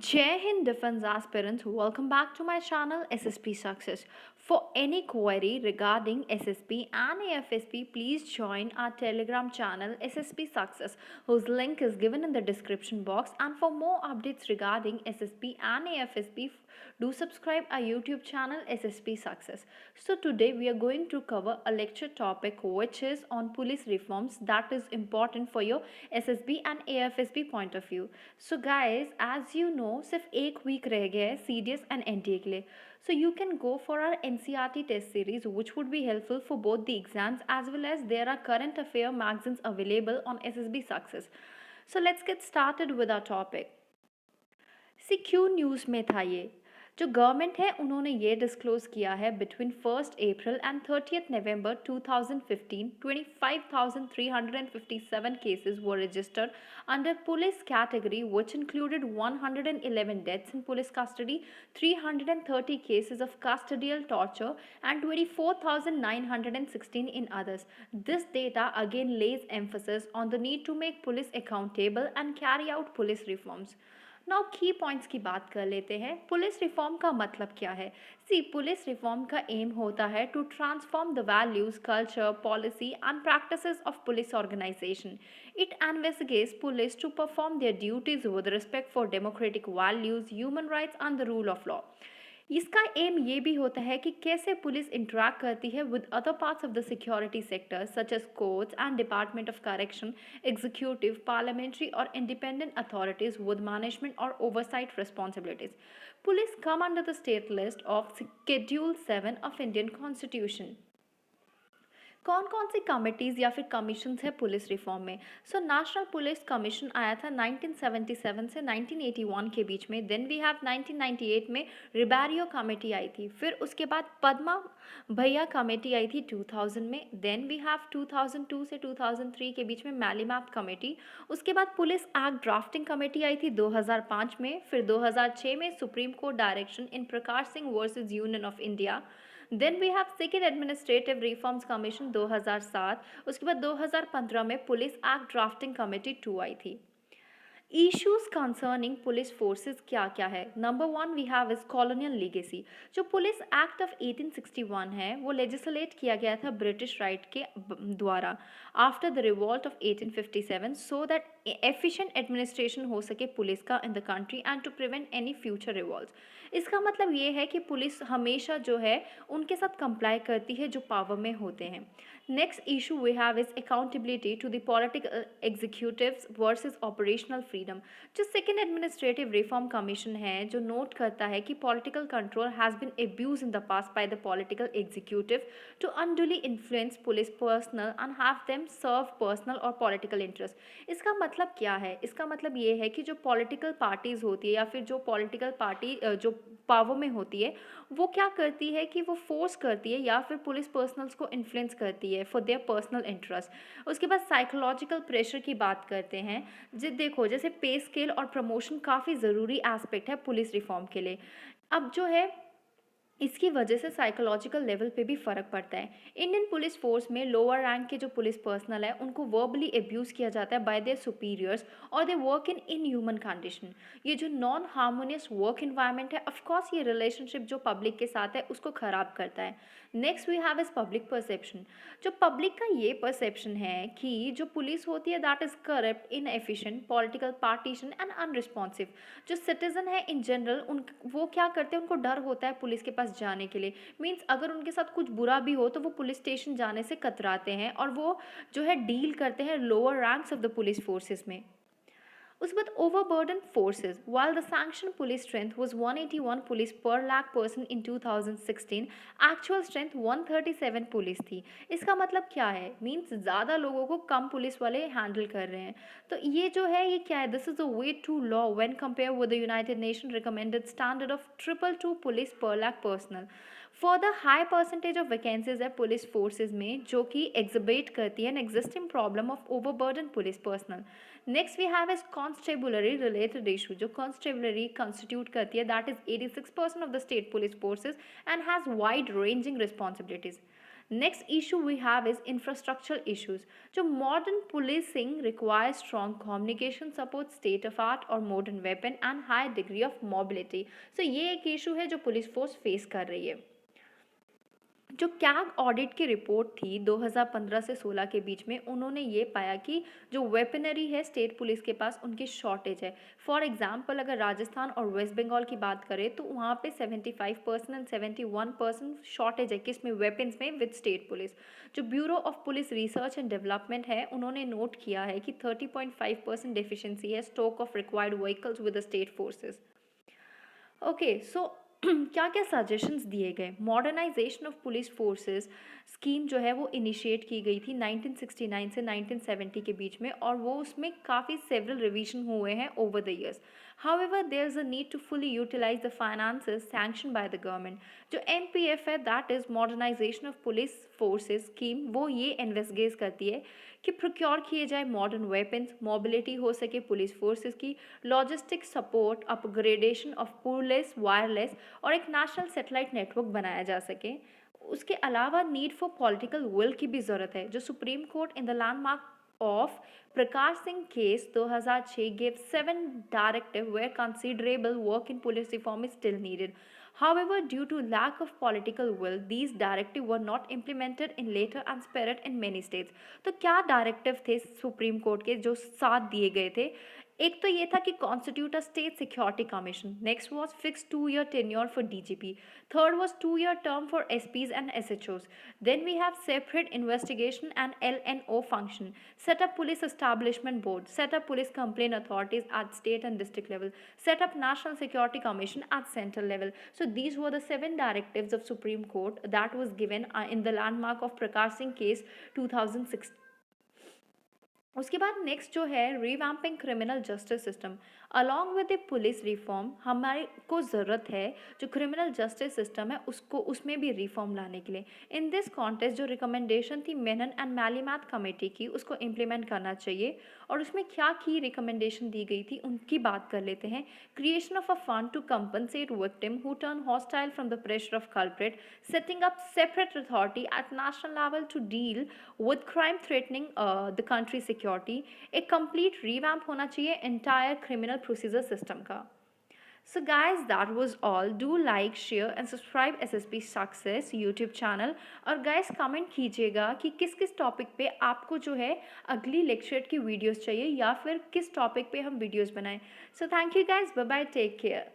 Jai Hind Defense aspirants, welcome back to my channel SSP Success. For any query regarding SSP and AFSP, please join our Telegram channel SSP Success, whose link is given in the description box. And for more updates regarding SSP and AFSP, do subscribe our YouTube channel SSP Success. So today we are going to cover a lecture topic which is on police reforms that is important for your SSB and AFSB point of view. So guys, as you know, सिर्फ एक week रह गया है CDS and NTA के लिए. So you can go for our NCRT test series which would be helpful for both the exams as well as there are current affair magazines available on SSB Success. So let's get started with our topic. See क्यू news में था ये जो government है उन्होंने ये disclose किया है between 1 April and 30 November 2015 25,357 cases were registered under police category which included 111 deaths in police custody, 330 cases of custodial torture and 24,916 in others. This data again lays emphasis on the need to make police accountable and carry out police reforms. Now की points की बात कर लेते हैं. Police reform का मतलब क्या है? सी पुलिस रिफॉर्म का एम होता है to transform the values, culture, policy and practices of police organization. It investigates police to perform their duties with respect for democratic values, human rights and the rule of law. इसका aim ये भी होता है कि कैसे police interact करती है with other parts of the security sector such as courts and department of correction, executive, parliamentary और इंडिपेंडेंट अथॉरिटीज विद मैनेजमेंट और oversight responsibilities. Police come under the state list of schedule 7 of Indian constitution. कौन कौन सी committees या फिर commissions है police reform में? So national police commission आया था 1977 से 1981 के बीच में. देन वी हैव 1998 में रिबैरियो कमेटी आई थी. फिर उसके बाद पद्मा भैया कमेटी आई थी 2000 में. देन वी हैव 2002 से 2003 के बीच में मैलीमैप कमेटी. उसके बाद पुलिस एक्ट ड्राफ्टिंग कमेटी आई थी 2005 में. फिर 2006 में Supreme Court direction in Prakash Singh versus Union of India. Then we have second administrative reforms commission 2007. उसके बाद 2015 में पुलिस एक्ट ड्राफ्टिंग कमेटी 2 आई थी. इश्यूज कंसर्निंग पुलिस फोर्सेस क्या क्या है? Number 1 we have is colonial legacy. जो पुलिस एक्ट ऑफ 1861 है वो लेजिस्लेट किया गया था ब्रिटिश राइट के द्वारा after the revolt of 1857 so that efficient administration हो सके पुलिस का in the country and to prevent any future revolt. इसका मतलब ये है कि पुलिस हमेशा जो है उनके साथ कंप्लाई करती है जो पावर में होते हैं. Next issue we have is accountability to the political executives versus operational freedom. जो सेकेंड एडमिनिस्ट्रेटिव रिफॉर्म कमीशन है जो नोट करता है कि political control has been abuse in the past by the political executive to unduly influence police personnel and have them serve personal और political interest. इसका मतलब क्या है? इसका मतलब ये है कि जो पॉलिटिकल पार्टीज़ होती है या फिर जो पॉलिटिकल पार्टी जो पावर में होती है वो क्या करती है कि वो फोर्स करती है या फिर पुलिस पर्सनल्स को इन्फ्लुएंस करती है फॉर देयर पर्सनल इंटरेस्ट. उसके बाद साइकोलॉजिकल प्रेशर की बात करते हैं. देखो जैसे पे स्केल और प्रमोशन काफ़ी ज़रूरी एस्पेक्ट है पुलिस रिफॉर्म के लिए. अब जो है इसकी वजह से साइकोलॉजिकल लेवल पे भी फ़र्क पड़ता है. इंडियन पुलिस फोर्स में लोअर रैंक के जो पुलिस पर्सनल है उनको वर्बली एब्यूज़ किया जाता है बाय देयर सुपीरियर्स और they work in inhuman condition. ये जो नॉन हार्मोनियस वर्क इन्वायरमेंट है ऑफकोर्स ये रिलेशनशिप जो पब्लिक के साथ है उसको ख़राब करता है. Next we have is public perception. जो पब्लिक का ये परसेप्शन है कि जो पुलिस होती है that is corrupt, inefficient, political partition and unresponsive. जो सिटीजन है इन जनरल उन वो क्या करते हैं, उनको डर होता है पुलिस के पास जाने के लिए. मीन्स अगर उनके साथ कुछ बुरा भी हो तो वो पुलिस स्टेशन जाने से कतराते हैं और वो जो है डील करते हैं lower ranks of the police forces में. उसके बाद overburden forces. while the sanctioned police strength was 181 police per lakh person in 2016, actual strength 137 police थी. इसका मतलब क्या है? मीन्स ज़्यादा लोगों को कम पुलिस वाले हैंडल कर रहे हैं. तो ये जो है ये क्या है? This is a way too low when compare with the United Nation recommended standard of 222 police per lakh personnel. Further high percentage of vacancies है पुलिस फोर्सेज में जो कि एग्जिबिट करती है an existing problem of overburden police personnel. Next we have is constabulary related issue. जो constabulary constitute करती है that is 86% of the state police forces and has wide ranging responsibilities. Next issue we have is infrastructural issues. जो modern policing requires strong communication support, state of art और modern weapon and high degree of mobility. So ये एक issue है जो police force face कर रही है। जो कैग ऑडिट की रिपोर्ट थी 2015 से 16 के बीच में, उन्होंने ये पाया कि जो वेपनरी है स्टेट पुलिस के पास, उनकी शॉर्टेज है। फॉर एग्जांपल अगर राजस्थान और वेस्ट बंगाल की बात करें तो वहाँ पे 75% एंड 71% शॉर्टेज है, किसमें, वेपन्स में, विद स्टेट पुलिस। जो bureau of police research and development है, उन्होंने नोट किया है कि 30.5% डेफिशिएंसी है stock of required vehicles with the state forces. Okay, so क्या क्या सजेशंस दिए गए। Modernisation of police forces scheme जो है वो इनिशिएट की गई थी 1969 से 1970 के बीच में, और वो उसमें काफ़ी सेवरल रिवीजन हुए हैं over the years. However there is a need to fully utilize the finances sanction by the government. जो एमपीएफ है, that is modernization of police forces scheme, वो ये इन्वेस्टिगेट करती है कि प्रोक्योर किए जाए मॉडर्न वेपन्स, मोबिलिटी हो सके पुलिस फोर्सेस की, logistic support, upgradation of police wireless, और एक नेशनल सैटेलाइट नेटवर्क बनाया जा सके। उसके अलावा नीड फॉर पॉलिटिकल विल की भी ज़रूरत है। जो supreme court in the landmark of Prakash Singh case 2006 gave 7 directive where considerable work in police reform is still needed. However, due to lack of political will, these directives were not implemented in letter and spirit in many states. तो क्या directive थे supreme court के जो 7 दिए गए थे? एक तो ये था कि constitute a state security commission, next was fix 2 year tenure for DGP, third was 2 year term for SPs and SHOs, then we have separate investigation and LNO function, set up police establishment board, set up police complaint authorities at state and district level, set up national security commission at central level. So these were the 7 directives of Supreme Court that was given in the landmark of Prakash Singh case 2006। उसके बाद next जो है revamping criminal justice system along with the police reform. हमारे को ज़रूरत है जो criminal justice system है उसको, उसमें भी रिफॉर्म लाने के लिए। इन दिस कॉन्टेस्ट जो रिकमेंडेशन थी मेनन एंड मैलीमैथ कमेटी की, उसको इम्प्लीमेंट करना चाहिए। और उसमें क्या की रिकमेंडेशन दी गई थी उनकी बात कर लेते हैं। Creation of a fund to compensate victim who turn hostile from the pressure of culprit, setting up separate authority at national level to deal with crime threatening the country security। एक complete revamp होना चाहिए entire criminal procedure system का। So guys, that was all. Do like, share and subscribe SSP Success YouTube channel। और guys comment कीजिएगा कि किस किस topic पे आपको जो है अगली लेक्चर की वीडियोस चाहिए, या फिर किस टॉपिक पे हम वीडियोस बनाएं। So thank you guys, bye bye, take care।